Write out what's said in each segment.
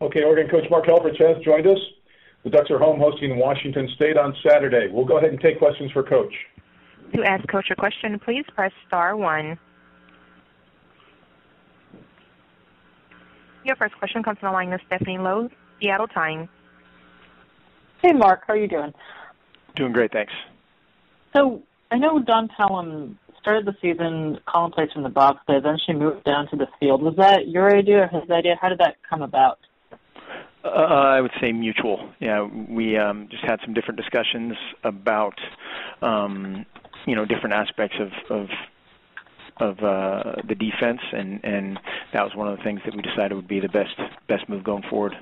Okay, Oregon coach Mark Helfrich has joined us. The Ducks are home hosting Washington State on Saturday. We'll go ahead and take questions for Coach. To ask Coach a question, please press *1. Your first question comes from the line of Stephanie Lowe, Seattle Times. Hey, Mark. How are you doing? Doing great, thanks. So I know Don Tellem started the season calling plays from the box, but eventually moved down to the field. Was that your idea or his idea? How did that come about? I would say mutual. Yeah, we just had some different discussions about, different aspects of the defense, and that was one of the things that we decided would be the best move going forward.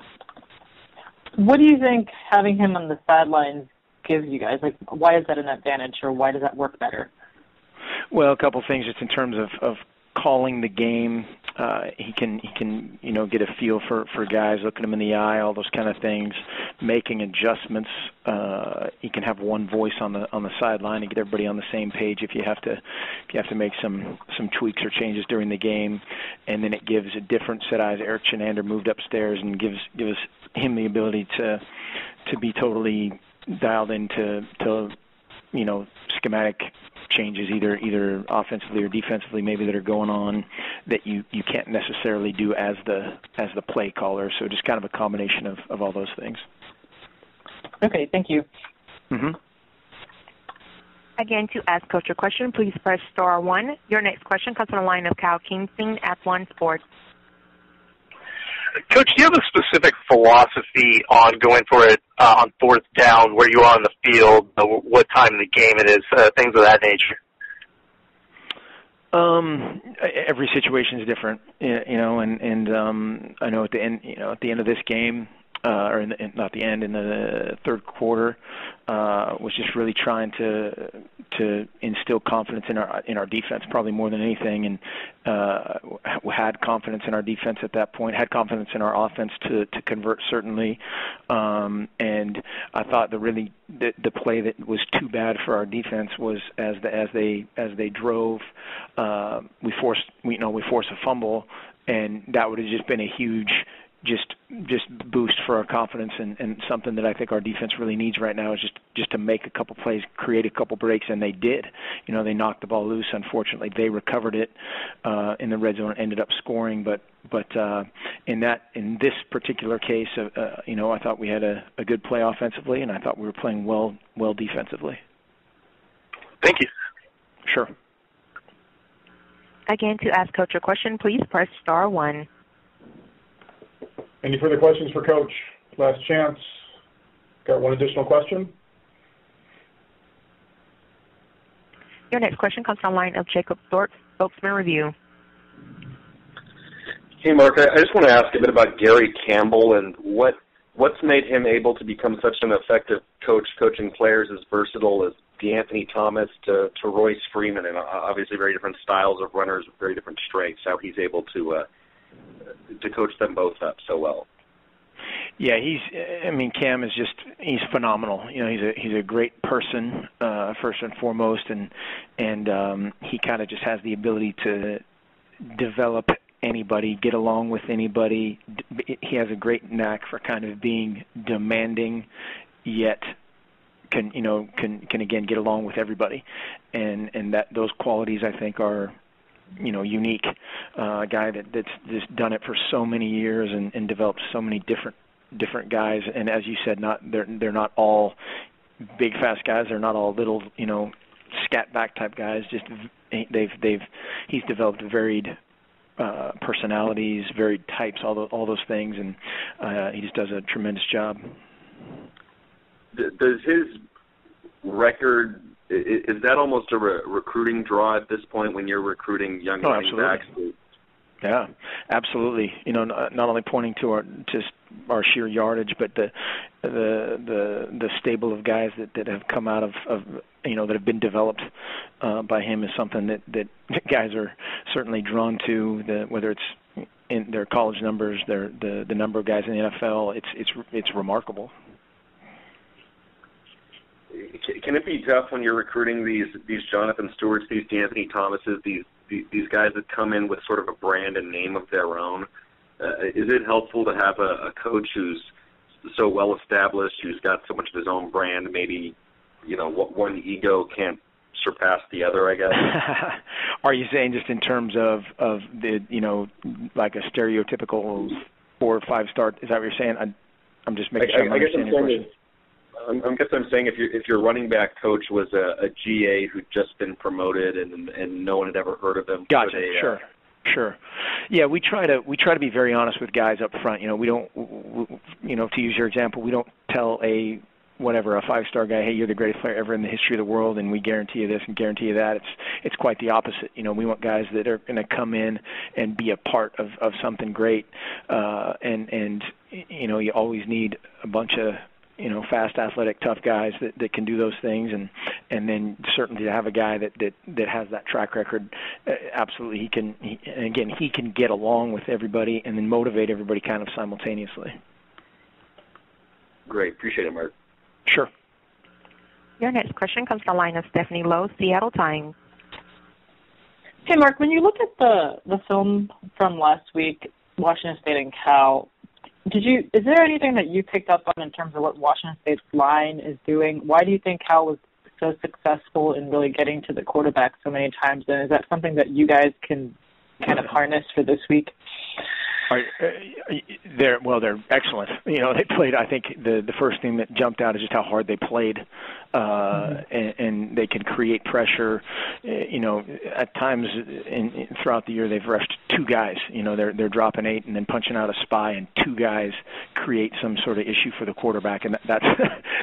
What do you think having him on the sidelines gives you guys? Like, why is that an advantage, or why does that work better? Well, a couple of things just in terms of calling the game. He can get a feel for guys, looking them in the eye, all those kind of things, making adjustments. He can have one voice on the sideline and get everybody on the same page if you have to make some tweaks or changes during the game. And then it gives a different set of eyes. Eric Chenander moved upstairs and gives him the ability to be totally dialed into schematic changes, either offensively or defensively, maybe that are going on that you can't necessarily do as the play caller. So just kind of a combination of all those things. Okay, thank you. Mm-hmm. Again, to ask Coach a question, please press *1. Your next question comes from the line of Kyle Kingston at One Sports. Coach, do you have a specific philosophy on going for it on fourth down, where you are on the field, what time of the game it is, things of that nature? Every situation is different, and I know at the end of this game, or not the end, in the third quarter, was just really trying to instill confidence in our defense, probably more than anything, and had confidence in our defense at that point, had confidence in our offense to convert, certainly, and I thought the play that was too bad for our defense was as they drove, we forced a fumble, and that would have just been a huge just boost for our confidence, and something that I think our defense really needs right now is just to make a couple plays, create a couple breaks, and they did. They knocked the ball loose. Unfortunately, they recovered it in the red zone and ended up scoring. But in this particular case, I thought we had a good play offensively, and I thought we were playing well defensively. Thank you. Sure. Again, to ask Coach a question, please press *1. Any further questions for Coach? Last chance. Got one additional question? Your next question comes from the line of Jacob Thorpe, Spokesman Review. Hey, Mark, I just want to ask a bit about Gary Campbell and what's made him able to become such an effective coach, coaching players as versatile as DeAnthony Thomas to Royce Freeman, and obviously very different styles of runners with very different strengths, how he's able to coach them both up so well. Yeah, Cam is he's phenomenal. He's a great person, first and foremost, and he kind of just has the ability to develop anybody, get along with anybody. He has a great knack for kind of being demanding, yet can again get along with everybody, and that those qualities I think are unique. A guy that's just done it for so many years and developed so many different guys, and as you said, they're not all big fast guys. They're not all little scat back type guys. Just he's developed varied personalities, varied types, all those things, and he just does a tremendous job. Does his record, is that almost a recruiting draw at this point when you're recruiting young running backs? Yeah, absolutely. Not only pointing to our sheer yardage, but the stable of guys that have come out of that have been developed by him is something that guys are certainly drawn to. Whether it's in their college numbers, the number of guys in the NFL, it's remarkable. Can it be tough when you're recruiting these Jonathan Stewarts, these DeAnthony Thomases, these these guys that come in with sort of a brand and name of their own. Is it helpful to have a coach who's so well established, who's got so much of his own brand? Maybe, one ego can't surpass the other, I guess. Are you saying just in terms of the like a stereotypical 4 or 5 star? Is that what you're saying? I'm just making sure I'm understanding your question. I guess I'm saying if your running back coach was a GA who'd just been promoted and no one had ever heard of him. Gotcha. Sure. Yeah, we try to be very honest with guys up front. We don't, to use your example, we don't tell a 5-star guy, hey, you're the greatest player ever in the history of the world, and we guarantee you this and guarantee you that. It's quite the opposite. We want guys that are going to come in and be a part of something great, and you always need a bunch of fast, athletic, tough guys that can do those things, and then certainly to have a guy that has that track record. Absolutely, he can get along with everybody and then motivate everybody kind of simultaneously. Great, appreciate it, Mark. Sure. Your next question comes from the line of Stephanie Lowe, Seattle Times. Hey, Mark, when you look at the film from last week, Washington State and Cal, is there anything that you picked up on in terms of what Washington State's line is doing? Why do you think Cal was so successful in really getting to the quarterback so many times? And is that something that you guys can kind of harness for this week? They're excellent. They played. I think the first thing that jumped out is just how hard they played, and they can create pressure. At times throughout the year they've rushed 2 guys. They're dropping 8 and then punching out a spy, and 2 guys create some sort of issue for the quarterback, and that's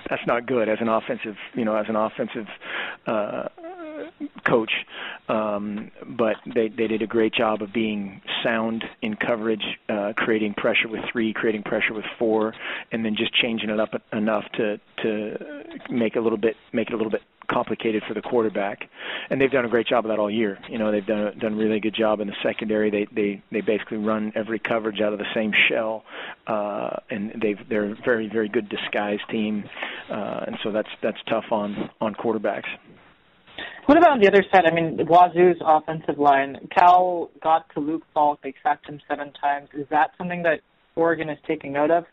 that's not good as an offensive. Coach, but they did a great job of being sound in coverage, creating pressure with 3, creating pressure with 4, and then just changing it up enough to make it a little bit complicated for the quarterback. And they've done a great job of that all year. They've done a really good job in the secondary. They basically run every coverage out of the same shell, and they're a very, very good disguise team, and so that's tough on quarterbacks. What about on the other side? I mean, Wazoo's offensive line. Cal got to Luke Falk. They sacked him 7 times. Is that something that Oregon is taking note of?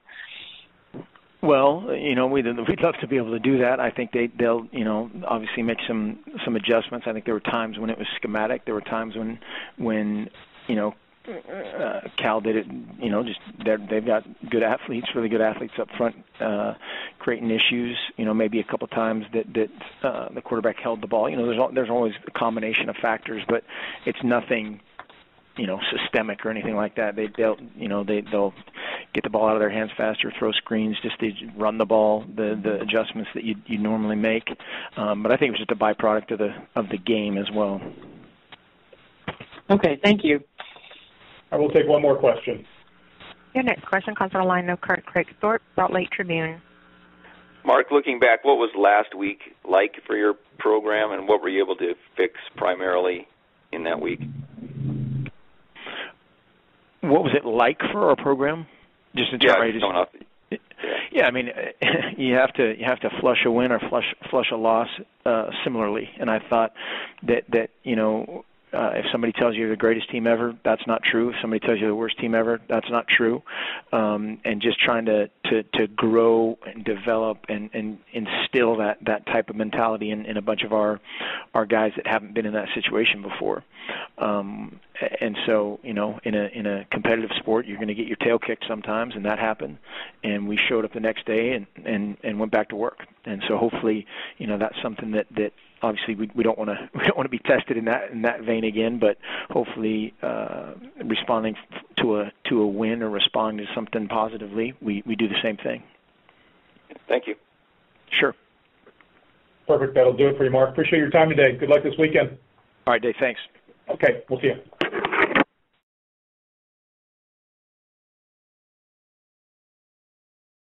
Well, we'd love to be able to do that. I think they'll obviously make some adjustments. I think there were times when it was schematic. There were times when Cal did it. They've got good athletes, really good athletes up front, creating issues. Maybe a couple times that the quarterback held the ball. There's always a combination of factors, but it's nothing, systemic or anything like that. They'll get the ball out of their hands faster, throw screens, just to run the ball, the adjustments that you normally make. But I think it was just a byproduct of the game as well. Okay, thank you. I will take one more question. Your next question comes from the line of Kurt Kriegthorpe, Salt Lake Tribune. Mark, looking back, what was last week like for your program, and what were you able to fix primarily in that week? What was it like for our program? Just in terms of Yeah, I mean, you have to flush a win or flush a loss similarly, and I thought that if somebody tells you you're the greatest team ever, that's not true. If somebody tells you the worst team ever, that's not true. And just trying to grow and develop and instill that type of mentality in a bunch of our guys that haven't been in that situation before. And so, in a competitive sport, you're going to get your tail kicked sometimes, and that happened. And we showed up the next day and went back to work. And so hopefully, that's something that obviously we don't want to be tested in that vein again, but hopefully responding to a win or responding to something positively, we do the same thing. Thank you. Sure. Perfect. That'll do it for you, Mark. Appreciate your time today. Good luck this weekend. All right, Dave. Thanks. Okay. We'll see you.